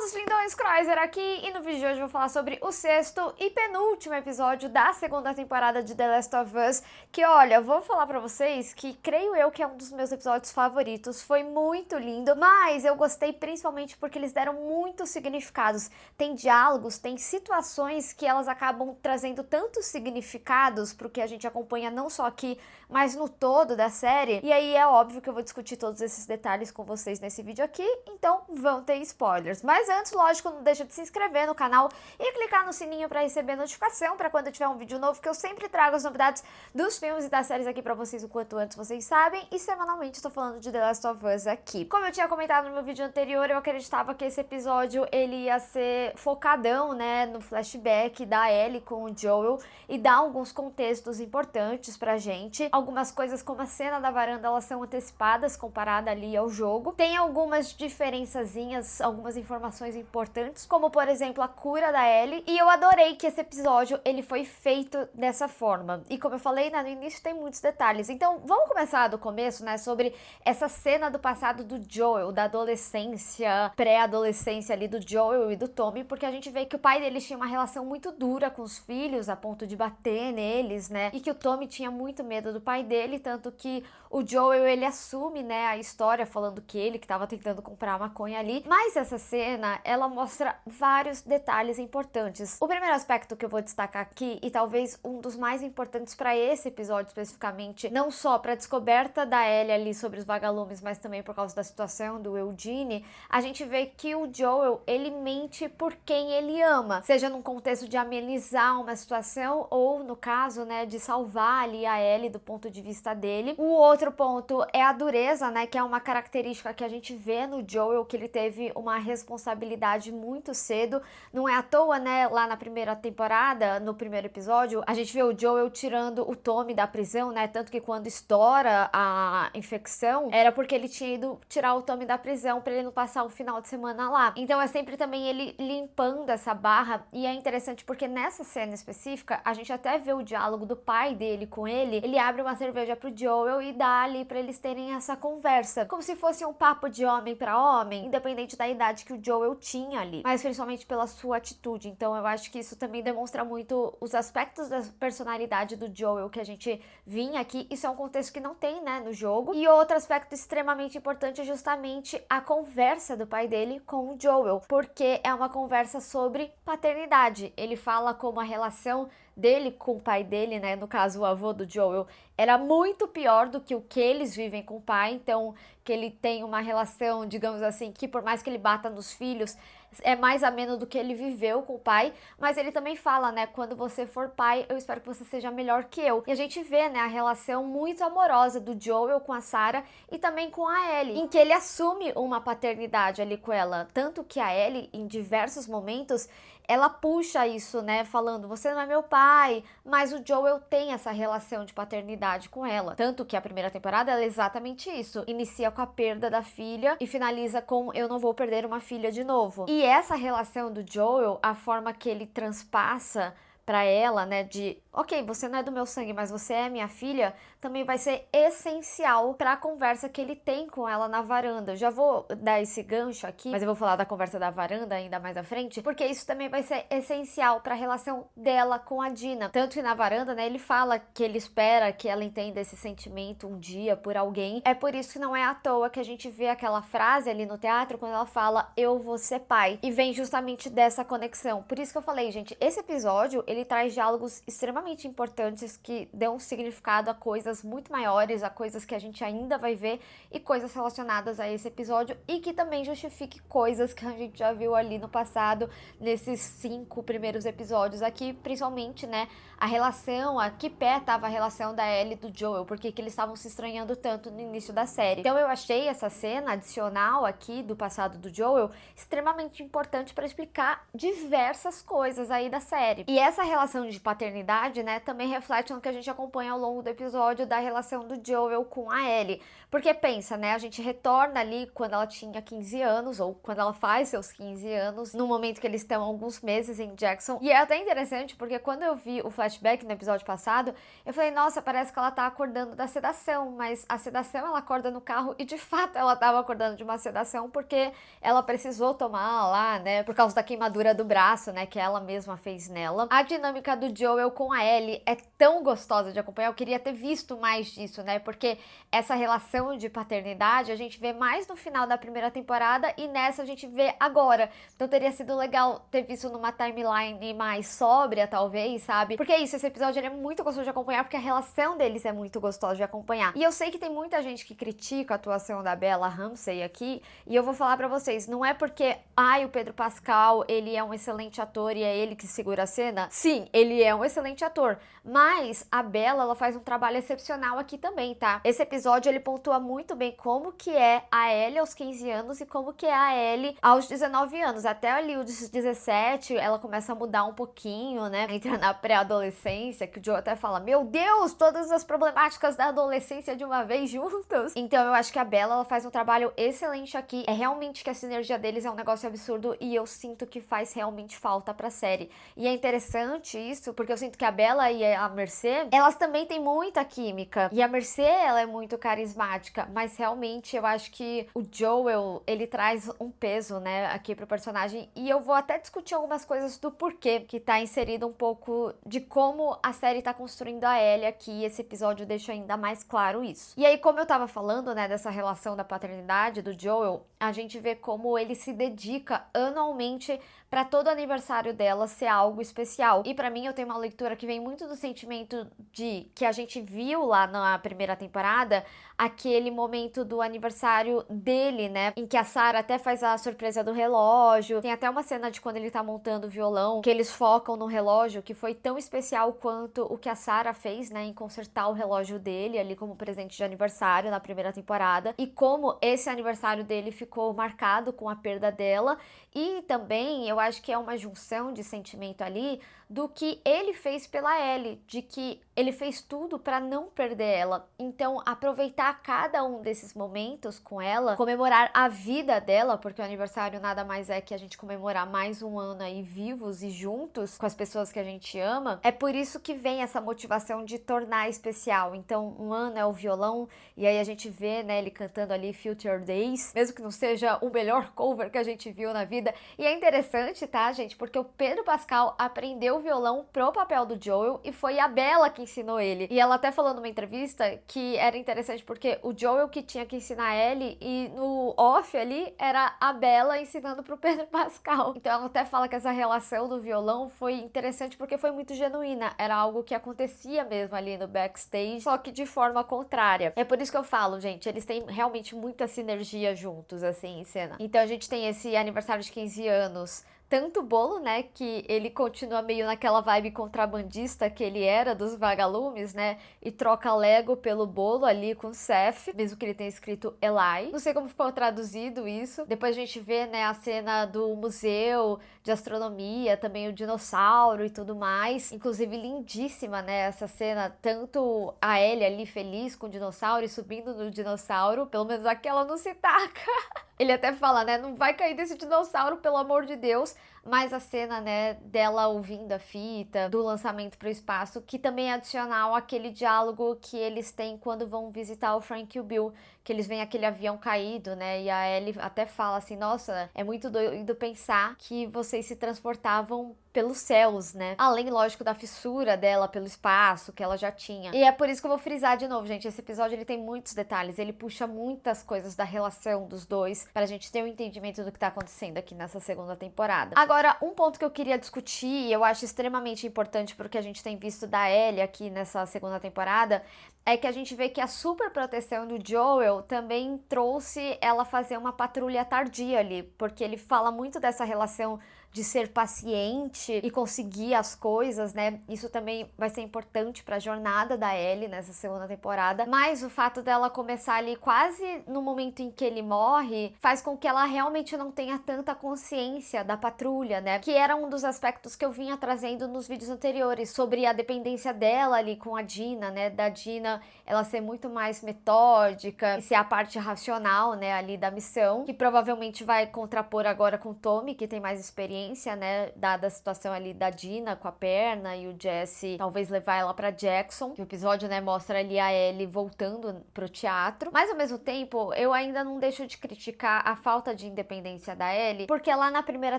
Amados lindões, Chrysler aqui, e no vídeo de hoje eu vou falar sobre o sexto e penúltimo episódio da segunda temporada de The Last of Us, que olha, eu vou falar pra vocês que creio eu que é um dos meus episódios favoritos, foi muito lindo, mas eu gostei principalmente porque eles deram muitos significados, tem diálogos, tem situações que elas acabam trazendo tantos significados pro que a gente acompanha não só aqui, mas no todo da série, e aí é óbvio que eu vou discutir todos esses detalhes com vocês nesse vídeo aqui, então vão ter spoilers. Mas antes, lógico, não deixa de se inscrever no canal e clicar no sininho para receber notificação para quando tiver um vídeo novo, que eu sempre trago as novidades dos filmes e das séries aqui para vocês o quanto antes vocês sabem, e semanalmente estou falando de The Last of Us aqui. Como eu tinha comentado no meu vídeo anterior, eu acreditava que esse episódio ele ia ser focadão, né, no flashback da Ellie com o Joel e dar alguns contextos importantes pra gente. Algumas coisas como a cena da varanda, elas são antecipadas comparada ali ao jogo. Tem algumas diferençazinhas, algumas informações importantes, como por exemplo a cura da Ellie, e eu adorei que esse episódio ele foi feito dessa forma. E como eu falei, né, no início tem muitos detalhes. Então vamos começar do começo, né, sobre essa cena do passado do Joel, da adolescência, pré-adolescência ali do Joel e do Tommy, porque a gente vê que o pai deles tinha uma relação muito dura com os filhos, a ponto de bater neles, né, e que o Tommy tinha muito medo do pai dele, tanto que o Joel, ele assume, né, a história falando que ele que tava tentando comprar maconha ali, mas essa cena, ela mostra vários detalhes importantes. O primeiro aspecto que eu vou destacar aqui, e talvez um dos mais importantes para esse episódio especificamente, não só para a descoberta da Ellie ali sobre os vagalumes, mas também por causa da situação do Eugene, a gente vê que o Joel, ele mente por quem ele ama, seja num contexto de amenizar uma situação ou, no caso, né, de salvar ali a Ellie do ponto de vista dele. O outro ponto é a dureza, né, que é uma característica que a gente vê no Joel, que ele teve uma responsabilidade muito cedo. Não é à toa, né, lá na primeira temporada, no primeiro episódio, a gente vê o Joel tirando o Tommy da prisão, né, tanto que quando estoura a infecção, era porque ele tinha ido tirar o Tommy da prisão pra ele não passar o final de semana lá. Então é sempre também ele limpando essa barra, e é interessante porque nessa cena específica, a gente até vê o diálogo do pai dele com ele abre uma cerveja pro Joel e dá ali pra eles terem essa conversa, como se fosse um papo de homem pra homem, independente da idade que o Joel tinha ali, mas principalmente pela sua atitude. Então eu acho que isso também demonstra muito os aspectos da personalidade do Joel que a gente vinha aqui. Isso é um contexto que não tem, né, no jogo. E outro aspecto extremamente importante é justamente a conversa do pai dele com o Joel, porque é uma conversa sobre paternidade. Ele fala como a relação dele com o pai dele, né, no caso o avô do Joel, era muito pior do que o que eles vivem com o pai, então que ele tem uma relação, digamos assim, que por mais que ele bata nos filhos, é mais ameno do que ele viveu com o pai, mas ele também fala, né, quando você for pai, eu espero que você seja melhor que eu. E a gente vê, né, a relação muito amorosa do Joel com a Sarah e também com a Ellie, em que ele assume uma paternidade ali com ela, tanto que a Ellie, em diversos momentos, ela puxa isso, né, falando, você não é meu pai, mas o Joel tem essa relação de paternidade com ela. Tanto que a primeira temporada é exatamente isso. Inicia com a perda da filha e finaliza com eu não vou perder uma filha de novo. E essa relação do Joel, a forma que ele transpassa pra ela, né, de ok, você não é do meu sangue, mas você é minha filha, também vai ser essencial pra conversa que ele tem com ela na varanda. Eu já vou dar esse gancho aqui, mas eu vou falar da conversa da varanda ainda mais à frente, porque isso também vai ser essencial pra relação dela com a Dina. Tanto que na varanda, né, ele fala que ele espera que ela entenda esse sentimento um dia por alguém. É por isso que não é à toa que a gente vê aquela frase ali no teatro quando ela fala, eu vou ser pai. E vem justamente dessa conexão. Por isso que eu falei, gente, esse episódio, ele traz diálogos extremamente importantes que dão significado a coisas muito maiores, a coisas que a gente ainda vai ver e coisas relacionadas a esse episódio, e que também justifique coisas que a gente já viu ali no passado, nesses 5 primeiros episódios aqui, principalmente, né, a relação, a que pé tava a relação da Ellie e do Joel, porque que eles estavam se estranhando tanto no início da série. Então eu achei essa cena adicional aqui do passado do Joel extremamente importante para explicar diversas coisas aí da série. E essa relação de paternidade paternidade, né, também reflete no que a gente acompanha ao longo do episódio da relação do Joel com a Ellie. Porque pensa, né, a gente retorna ali quando ela tinha 15 anos, ou quando ela faz seus 15 anos, no momento que eles estão alguns meses em Jackson. E é até interessante, porque quando eu vi o flashback no episódio passado, eu falei, nossa, parece que ela tá acordando da sedação, mas a sedação ela acorda no carro e de fato ela tava acordando de uma sedação porque ela precisou tomar lá, né, por causa da queimadura do braço, né, que ela mesma fez nela. A dinâmica do Joel com a Ellie é tão gostosa de acompanhar, eu queria ter visto mais disso, né, porque essa relação de paternidade a gente vê mais no final da primeira temporada e nessa a gente vê agora. Então teria sido legal ter visto numa timeline mais sóbria, talvez, sabe? Porque é isso, esse episódio ele é muito gostoso de acompanhar, porque a relação deles é muito gostosa de acompanhar. E eu sei que tem muita gente que critica a atuação da Bella Ramsey aqui, e eu vou falar pra vocês, não é porque, o Pedro Pascal, ele é um excelente ator e é ele que segura a cena. Sim, ele é um excelente ator, mas a Bella, ela faz um trabalho excepcional aqui também, tá? Esse episódio, ele pontua muito bem como que é a Ellie aos 15 anos e como que é a Ellie aos 19 anos. Até ali os 17, ela começa a mudar um pouquinho, né? Entra na pré-adolescência, que o Joe até fala, meu Deus, todas as problemáticas da adolescência de uma vez juntos. Então eu acho que a Bella, ela faz um trabalho excelente aqui. É realmente que a sinergia deles é um negócio absurdo e eu sinto que faz realmente falta pra série. E é interessante isso, porque eu sinto que a Bella e a Mercê, elas também têm muita química. E a Mercê, ela é muito carismática, mas realmente eu acho que o Joel, ele traz um peso, né, aqui pro personagem. E eu vou até discutir algumas coisas do porquê que tá inserido um pouco de como a série tá construindo a Ellie aqui. Esse episódio deixa ainda mais claro isso. E aí, como eu tava falando, né, dessa relação da paternidade do Joel, a gente vê como ele se dedica anualmente para todo aniversário dela ser algo especial. E para mim eu tenho uma leitura que vem muito do sentimento de que a gente viu lá na primeira temporada, aquele momento do aniversário dele, né, em que a Sarah até faz a surpresa do relógio. Tem até uma cena de quando ele tá montando o violão, que eles focam no relógio, que foi tão especial quanto o que a Sarah fez, né, em consertar o relógio dele ali como presente de aniversário na primeira temporada. E como esse aniversário dele ficou marcado com a perda dela. E também eu acho que é uma junção de sentimento ali do que ele fez pela Ellie, de que ele fez tudo para não perder ela. Então, aproveitar cada um desses momentos com ela, comemorar a vida dela, porque o aniversário nada mais é que a gente comemorar mais um ano aí vivos e juntos com as pessoas que a gente ama. É por isso que vem essa motivação de tornar especial. Então, um ano é o violão e aí a gente vê, né, ele cantando ali Future Days, mesmo que não seja o melhor cover que a gente viu na vida. E é interessante, tá, gente? Porque o Pedro Pascal aprendeu o violão pro papel do Joel e foi a Bella que ensinou ele. E ela até falou numa entrevista que era interessante porque o Joel que tinha que ensinar ele e no off ali era a Bella ensinando pro Pedro Pascal. Então ela até fala que essa relação do violão foi interessante porque foi muito genuína. Era algo que acontecia mesmo ali no backstage, só que de forma contrária. É por isso que eu falo, gente, eles têm realmente muita sinergia juntos, assim, em cena. Então a gente tem esse aniversário de 15 anos, tanto o bolo, né, que ele continua meio naquela vibe contrabandista que ele era dos vagalumes, né, e troca Lego pelo bolo ali com o Seth, mesmo que ele tenha escrito Eli. Não sei como ficou traduzido isso. Depois a gente vê, né, a cena do museu de astronomia, também o dinossauro e tudo mais. Inclusive lindíssima, né, essa cena, tanto a Ellie ali feliz com o dinossauro e subindo no dinossauro, pelo menos aquela não se taca. Ele até fala, né, não vai cair desse dinossauro, pelo amor de Deus. Mas a cena, né, dela ouvindo a fita, do lançamento pro espaço, que também é adicional àquele diálogo que eles têm quando vão visitar o Frank e o Bill, que eles veem aquele avião caído, né, e a Ellie até fala assim, nossa, é muito doido pensar que vocês se transportavam pelos céus, né? Além, lógico, da fissura dela pelo espaço que ela já tinha. E é por isso que eu vou frisar de novo, gente. Esse episódio, ele tem muitos detalhes. Ele puxa muitas coisas da relação dos dois pra gente ter um entendimento do que tá acontecendo aqui nessa segunda temporada. Agora, um ponto que eu queria discutir, e eu acho extremamente importante porque a gente tem visto da Ellie aqui nessa segunda temporada, é que a gente vê que a super proteção do Joel também trouxe ela fazer uma patrulha tardia ali, porque ele fala muito dessa relação de ser paciente sorte e conseguir as coisas, né? Isso também vai ser importante pra jornada da Ellie nessa segunda temporada. Mas o fato dela começar ali quase no momento em que ele morre faz com que ela realmente não tenha tanta consciência da patrulha, né? Que era um dos aspectos que eu vinha trazendo nos vídeos anteriores sobre a dependência dela ali com a Dina, né? Da Dina ela ser muito mais metódica e ser a parte racional, né? Ali da missão, que provavelmente vai contrapor agora com o Tommy, que tem mais experiência, né? Dada a situação ali da Dina com a perna e o Jesse talvez levar ela pra Jackson. Que o episódio, né? Mostra ali a Ellie voltando pro teatro. Mas ao mesmo tempo, eu ainda não deixo de criticar a falta de independência da Ellie, porque lá na primeira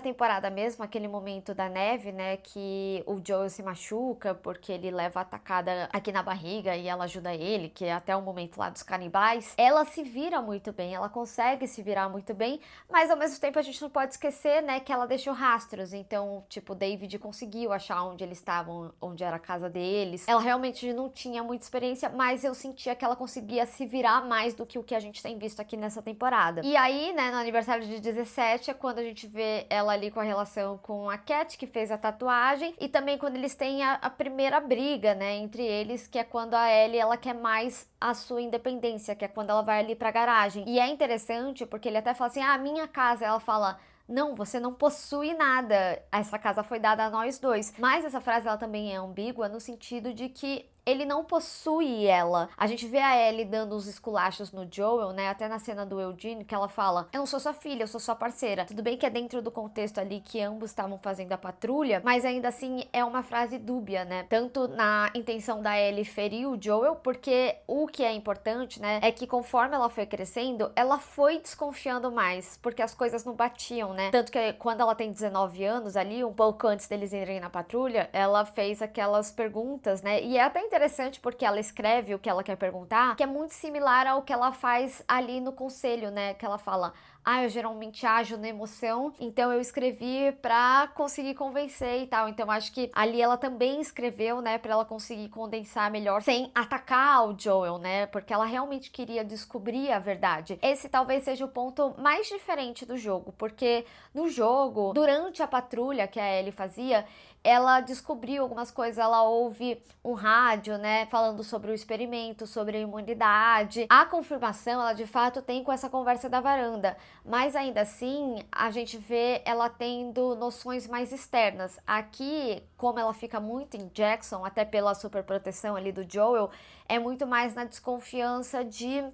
temporada mesmo, aquele momento da neve, né? Que o Joel se machuca porque ele leva a atacada aqui na barriga e ela ajuda ele, que é até o momento lá dos canibais. Ela se vira muito bem, ela consegue se virar muito bem, mas ao mesmo tempo a gente não pode esquecer, né, que ela deixou rastros. Então, tipo, o David conseguiu achar onde eles estavam, onde era a casa deles. Ela realmente não tinha muita experiência, mas eu sentia que ela conseguia se virar mais do que o que a gente tem visto aqui nessa temporada. E aí, né, no aniversário de 17 é quando a gente vê ela ali com a relação com a Cat, que fez a tatuagem, e também quando eles têm a primeira briga, né, entre eles, que é quando a Ellie, ela quer mais a sua independência, que é quando ela vai ali pra garagem. E é interessante porque ele até fala assim, minha casa, ela fala... Não, você não possui nada. Essa casa foi dada a nós dois. Mas essa frase ela também é ambígua no sentido de que ele não possui ela. A gente vê a Ellie dando uns esculachos no Joel, né? Até na cena do Eugene, que ela fala: eu não sou sua filha, eu sou sua parceira. Tudo bem que é dentro do contexto ali que ambos estavam fazendo a patrulha, mas ainda assim é uma frase dúbia, né? Tanto na intenção da Ellie ferir o Joel, porque o que é importante, né? É que conforme ela foi crescendo, ela foi desconfiando mais, porque as coisas não batiam, né? Tanto que quando ela tem 19 anos ali, um pouco antes deles irem na patrulha, ela fez aquelas perguntas, né? E é até interessante porque ela escreve o que ela quer perguntar, que é muito similar ao que ela faz ali no conselho, né? Que ela fala: eu geralmente ajo na emoção, então eu escrevi pra conseguir convencer e tal. Então acho que ali ela também escreveu, né, pra ela conseguir condensar melhor, sem atacar o Joel, né, porque ela realmente queria descobrir a verdade. Esse talvez seja o ponto mais diferente do jogo, porque no jogo, durante a patrulha que a Ellie fazia, ela descobriu algumas coisas, ela ouve um rádio, né, falando sobre o experimento, sobre a imunidade. A confirmação, ela de fato tem com essa conversa da varanda, mas ainda assim, a gente vê ela tendo noções mais externas. Aqui, como ela fica muito em Jackson, até pela super proteção ali do Joel, é muito mais na desconfiança de...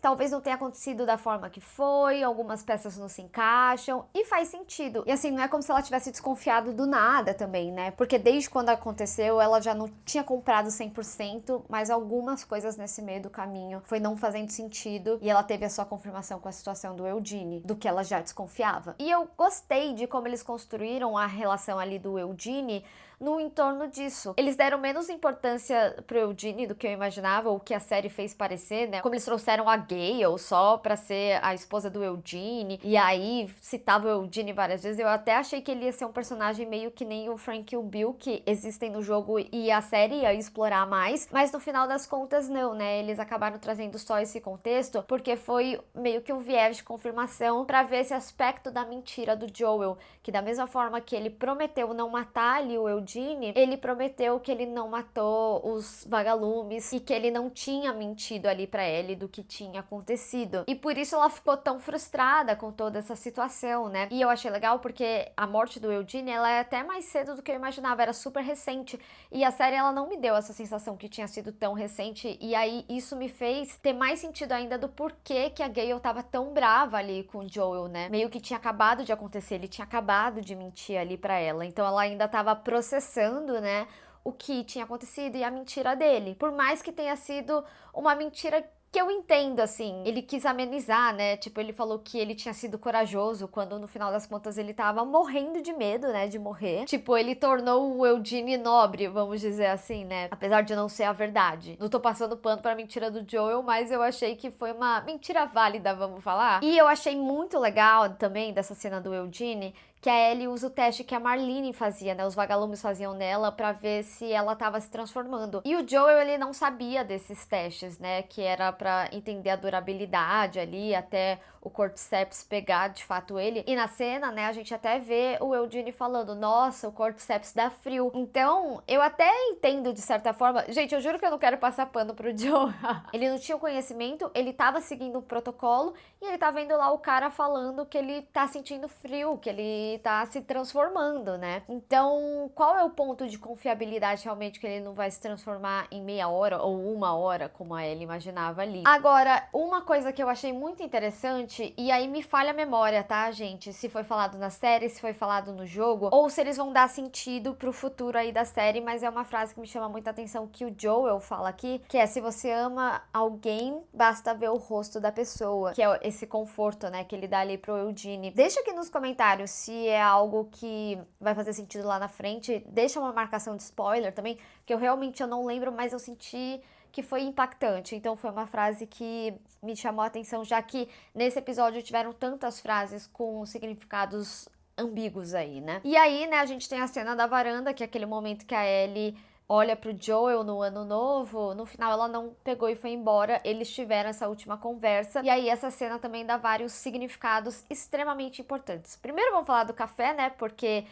talvez não tenha acontecido da forma que foi, algumas peças não se encaixam, e faz sentido. E assim, não é como se ela tivesse desconfiado do nada também, né? Porque desde quando aconteceu, ela já não tinha comprado 100%, mas algumas coisas nesse meio do caminho foi não fazendo sentido, e ela teve a sua confirmação com a situação do Eugene, do que ela já desconfiava. E eu gostei de como eles construíram a relação ali do Eugene no entorno disso. Eles deram menos importância pro Eugene do que eu imaginava, ou que a série fez parecer, né? Como eles trouxeram a Gale só pra ser a esposa do Eugene, e aí citava o Eugene várias vezes. Eu até achei que ele ia ser um personagem meio que nem o Frank e o Bill, que existem no jogo e a série ia explorar mais, mas no final das contas não, né? Eles acabaram trazendo só esse contexto, porque foi meio que um viés de confirmação pra ver esse aspecto da mentira do Joel, que da mesma forma que ele prometeu não matar ali o Eugene, ele prometeu que ele não matou os vagalumes e que ele não tinha mentido ali pra Ellie do que tinha acontecido. E por isso ela ficou tão frustrada com toda essa situação, né? E eu achei legal porque a morte do Eugene, ela é até mais cedo do que eu imaginava, era super recente. E a série, ela não me deu essa sensação que tinha sido tão recente. E aí isso me fez ter mais sentido ainda do porquê que a Gale tava tão brava ali com o Joel, né? Meio que tinha acabado de acontecer, ele tinha acabado de mentir ali pra ela. Então ela ainda tava processando, né, o que tinha acontecido e a mentira dele. Por mais que tenha sido uma mentira que eu entendo, assim, ele quis amenizar, né, tipo, ele falou que ele tinha sido corajoso, quando no final das contas ele tava morrendo de medo, né, de morrer. Tipo, ele tornou o Eugene nobre, vamos dizer assim, né, apesar de não ser a verdade. Não tô passando pano pra mentira do Joel, mas eu achei que foi uma mentira válida, vamos falar. E eu achei muito legal também dessa cena do Eugene, que a Ellie usa o teste que a Marlene fazia, né? Os vagalumes faziam nela pra ver se ela tava se transformando. E o Joel, ele não sabia desses testes, né? Que era pra entender a durabilidade ali, até o Cordyceps pegar de fato ele. E na cena, né, a gente até vê o Eugene falando, nossa, o Cordyceps dá frio. Então, eu até entendo de certa forma. Gente, eu juro que eu não quero passar pano pro Joe. Ele não tinha o conhecimento, ele tava seguindo um protocolo e ele tá vendo lá o cara falando que ele tá sentindo frio, que ele tá se transformando, né? Então, qual é o ponto de confiabilidade realmente que ele não vai se transformar em meia hora ou uma hora, como a Ellie imaginava ali? Agora, uma coisa que eu achei muito interessante, e aí me falha a memória, tá, gente? Se foi falado na série, se foi falado no jogo, ou se eles vão dar sentido pro futuro aí da série, mas é uma frase que me chama muita atenção que o Joel fala aqui, que é: se você ama alguém, basta ver o rosto da pessoa, que é esse conforto, né, que ele dá ali pro Eugene. Deixa aqui nos comentários se é algo que vai fazer sentido lá na frente, deixa uma marcação de spoiler também, que eu não lembro, mas eu senti que foi impactante. Então foi uma frase que me chamou a atenção, já que nesse episódio tiveram tantas frases com significados ambíguos aí, né? E aí, né, a gente tem a cena da varanda, que é aquele momento que a Ellie olha pro Joel no ano novo. No final ela não pegou e foi embora, eles tiveram essa última conversa, e aí essa cena também dá vários significados extremamente importantes. Primeiro vamos falar do café, né, porque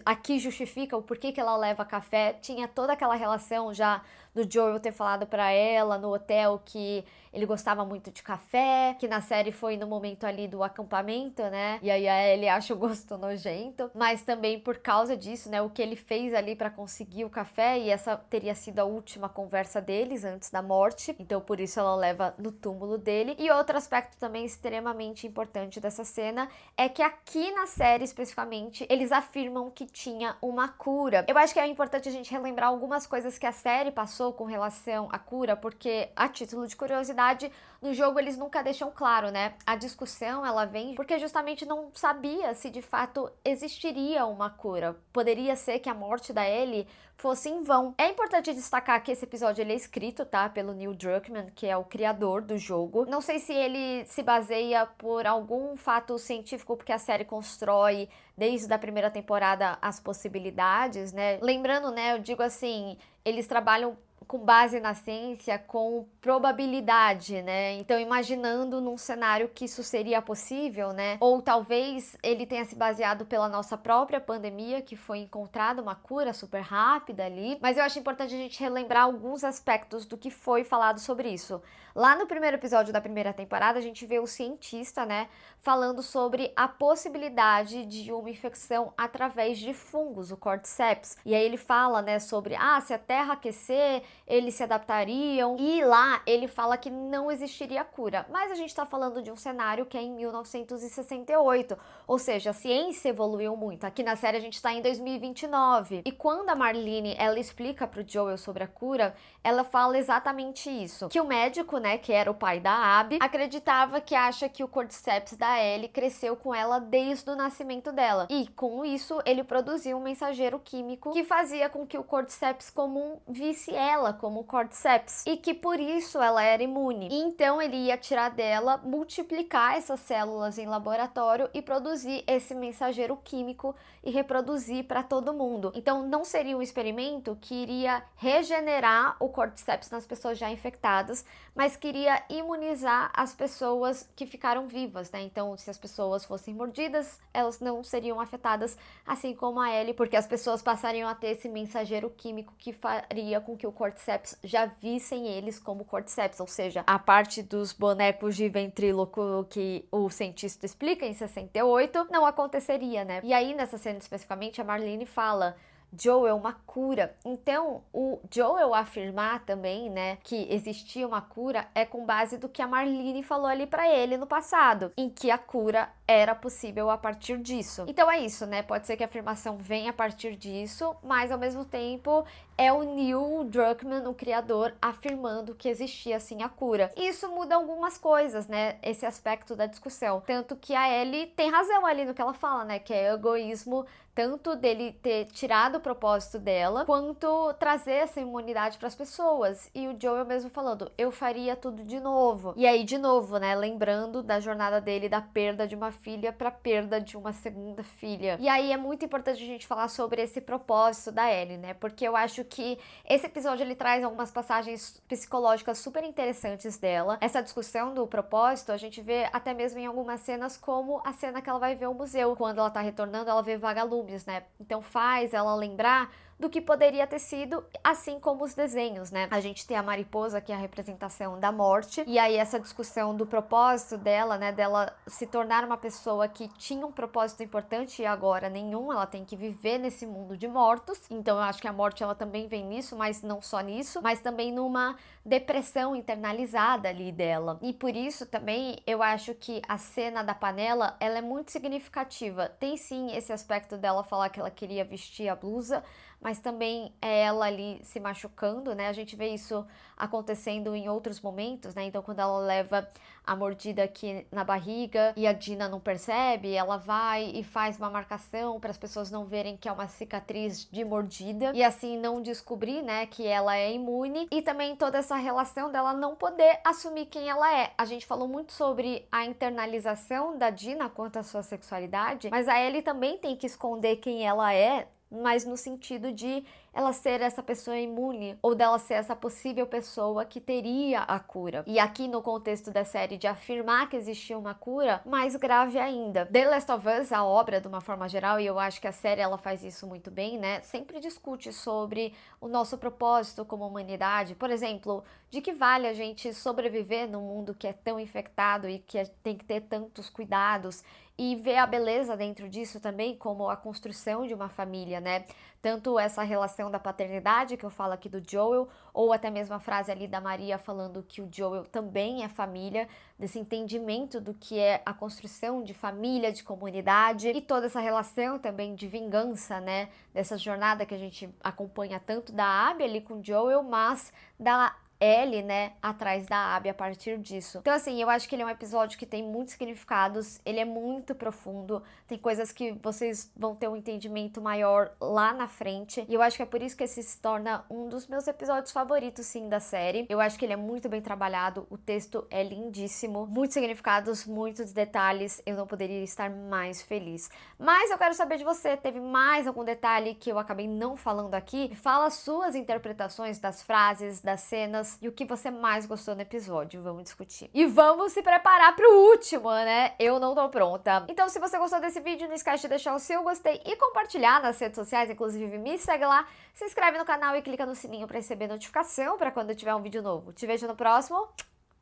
aqui justifica o porquê que ela leva café. Tinha toda aquela relação já do Joel ter falado pra ela no hotel que ele gostava muito de café, que na série foi no momento ali do acampamento, né? E aí a Ellie acha o gosto nojento, mas também por causa disso, né? O que ele fez ali pra conseguir o café, e essa teria sido a última conversa deles antes da morte, então por isso ela leva no túmulo dele. E outro aspecto também extremamente importante dessa cena é que aqui na série especificamente, eles afirmam que tinha uma cura. Eu acho que é importante a gente relembrar algumas coisas que a série passou com relação à cura, porque a título de curiosidade, no jogo eles nunca deixam claro, né? A discussão, ela vem porque justamente não sabia se de fato existiria uma cura. Poderia ser que a morte da Ellie fosse em vão. É importante destacar que esse episódio ele é escrito, tá? Pelo Neil Druckmann, que é o criador do jogo. Não sei se ele se baseia por algum fato científico, porque a série constrói desde a primeira temporada as possibilidades, né? Lembrando, né? Eu digo assim, eles trabalham com base na ciência, com probabilidade, né? Então, imaginando num cenário que isso seria possível, né? Ou talvez ele tenha se baseado pela nossa própria pandemia, que foi encontrada uma cura super rápida ali. Mas eu acho importante a gente relembrar alguns aspectos do que foi falado sobre isso. Lá no primeiro episódio da primeira temporada, a gente vê o cientista, né, falando sobre a possibilidade de uma infecção através de fungos, o Cordyceps. E aí ele fala, né, sobre, se a Terra aquecer, eles se adaptariam. E lá ele fala que não existiria cura. Mas a gente tá falando de um cenário que é em 1968. Ou seja, a ciência evoluiu muito. Aqui na série a gente tá em 2029. E quando a Marlene, ela explica pro Joel sobre a cura, ela fala exatamente isso. Que o médico, né, que era o pai da Abby, acreditava que acha que o Cordyceps da Ellie cresceu com ela desde o nascimento dela. E com isso, ele produziu um mensageiro químico que fazia com que o Cordyceps comum visse ela como o Cordyceps. E que por isso ela era imune. E então ele ia tirar dela, multiplicar essas células em laboratório e produzir esse mensageiro químico e reproduzir para todo mundo. Então não seria um experimento que iria regenerar o Cordyceps nas pessoas já infectadas, mas queria imunizar as pessoas que ficaram vivas, né? Então, se as pessoas fossem mordidas, elas não seriam afetadas, assim como a Ellie, porque as pessoas passariam a ter esse mensageiro químico que faria com que o Cordyceps já vissem eles como Cordyceps, ou seja, a parte dos bonecos de ventríloco que o cientista explica em 68 não aconteceria, né? E aí, nessa cena especificamente, a Marlene fala: Joel, uma cura. Então, o Joel afirmar também, né, que existia uma cura é com base do que a Marlene falou ali pra ele no passado, em que a cura era possível a partir disso. Então é isso, né? Pode ser que a afirmação venha a partir disso, mas ao mesmo tempo é o Neil Druckmann, o criador, afirmando que existia sim a cura. E isso muda algumas coisas, né? Esse aspecto da discussão. Tanto que a Ellie tem razão ali no que ela fala, né? Que é egoísmo tanto dele ter tirado o propósito dela, quanto trazer essa imunidade para as pessoas. E o Joel mesmo falando, eu faria tudo de novo. E aí, de novo, né, lembrando da jornada dele, da perda de uma filha para perda de uma segunda filha. E aí é muito importante a gente falar sobre esse propósito da Ellie, né? Porque eu acho que esse episódio ele traz algumas passagens psicológicas super interessantes dela. Essa discussão do propósito a gente vê até mesmo em algumas cenas, como a cena que ela vai ver o museu. Quando ela tá retornando, ela vê vagalumes, né? Então faz ela lembrar do que poderia ter sido, assim como os desenhos, né? A gente tem a mariposa, que é a representação da morte, e aí essa discussão do propósito dela, né? Dela se tornar uma pessoa que tinha um propósito importante e agora nenhum, ela tem que viver nesse mundo de mortos. Então eu acho que a morte ela também vem nisso, mas não só nisso, mas também numa depressão internalizada ali dela. E por isso também eu acho que a cena da panela, ela é muito significativa. Tem sim esse aspecto dela falar que ela queria vestir a blusa, mas também é ela ali se machucando, né? A gente vê isso acontecendo em outros momentos, né? Então, quando ela leva a mordida aqui na barriga e a Dina não percebe, ela vai e faz uma marcação para as pessoas não verem que é uma cicatriz de mordida e assim não descobrir, né, que ela é imune. E também toda essa relação dela não poder assumir quem ela é. A gente falou muito sobre a internalização da Dina quanto à sua sexualidade, mas a Ellie também tem que esconder quem ela é, mas no sentido de ela ser essa pessoa imune, ou dela ser essa possível pessoa que teria a cura. E aqui no contexto da série de afirmar que existia uma cura, mais grave ainda. The Last of Us, a obra de uma forma geral, e eu acho que a série ela faz isso muito bem, né? Sempre discute sobre o nosso propósito como humanidade. Por exemplo, de que vale a gente sobreviver num mundo que é tão infectado e que tem que ter tantos cuidados, e ver a beleza dentro disso também como a construção de uma família, né? Tanto essa relação da paternidade que eu falo aqui do Joel, ou até mesmo a frase ali da Maria falando que o Joel também é família, desse entendimento do que é a construção de família, de comunidade, e toda essa relação também de vingança, né? Dessa jornada que a gente acompanha tanto da Abby ali com o Joel, mas da Ellie, né, atrás da Abby a partir disso. Então, assim, eu acho que ele é um episódio que tem muitos significados, ele é muito profundo, tem coisas que vocês vão ter um entendimento maior lá na frente, e eu acho que é por isso que esse se torna um dos meus episódios favoritos, sim, da série. Eu acho que ele é muito bem trabalhado, o texto é lindíssimo, muitos significados, muitos detalhes, eu não poderia estar mais feliz. Mas eu quero saber de você, teve mais algum detalhe que eu acabei não falando aqui? Fala suas interpretações das frases, das cenas, e o que você mais gostou no episódio, vamos discutir. E vamos se preparar pro último, né? Eu não tô pronta. Então, se você gostou desse vídeo, não esquece de deixar o seu gostei e compartilhar nas redes sociais, inclusive me segue lá, se inscreve no canal e clica no sininho pra receber notificação pra quando tiver um vídeo novo. Te vejo no próximo.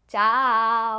Tchau!